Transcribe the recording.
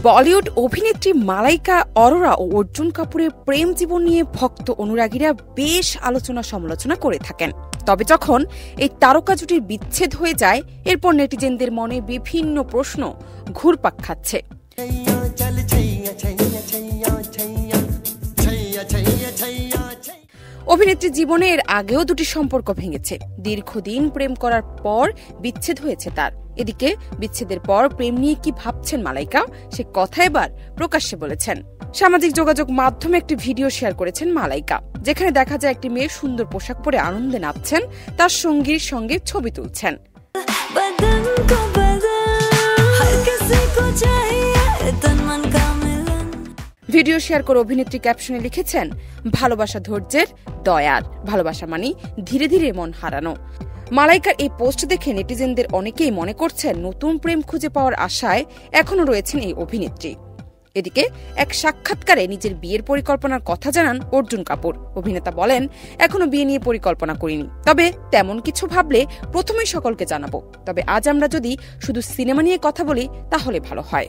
বলিউড অভিনেত্রী মালাইকা অরোরা ও অর্জুন কাপুরের প্রেম জীবন নিয়ে ভক্ত অনুরাগীরা বেশ আলোচনা সমালোচনা করে থাকেন। তবে যখন এই তারকা জুটির বিচ্ছেদ হয়ে যায়, এরপর নেটিজেনদের মনে বিভিন্ন প্রশ্ন ঘুরপাক খাচ্ছে। অভিনেত্রী জীবনে এর আগেও দুটি সম্পর্ক ভেঙেছে। দীর্ঘদিন প্রেম করার পর বিচ্ছেদ হয়েছে তার। এদিকে বিচ্ছেদের পর প্রেম নিয়ে কি ভাবছেন মালাইকা, সে কথা এবার প্রকাশ্যে বলেছেন। সামাজিক যোগাযোগ মাধ্যমে একটি ভিডিও শেয়ার করেছেন মালাইকা, যেখানে দেখা যায় একটি মেয়ে সুন্দর পোশাক পরে আনন্দে নাচছেন, তার সঙ্গীর সঙ্গে ছবি তুলছেন। ভিডিও শেয়ার করে অভিনেত্রী ক্যাপশনে লিখেছেন, ভালোবাসা ধৈর্যের, দয়ার, ভালোবাসা মানে ধীরে ধীরে মন হারানো। মালাইকার এই পোস্ট দেখে নেটিজেনদের অনেকেই মনে করছেন নতুন প্রেম খুঁজে পাওয়ার আশায় এখনো রয়েছেন এই অভিনেত্রী। এদিকে এক সাক্ষাৎকারে নিজের বিয়ের পরিকল্পনার কথা জানান অর্জুন কাপুর। অভিনেতা বলেন, এখনো বিয়ে নিয়ে পরিকল্পনা করিনি, তবে তেমন কিছু ভাবলে প্রথমেই সকলকে জানাবো। তবে আজ আমরা যদি শুধু সিনেমা নিয়ে কথা বলি তাহলে ভালো হয়।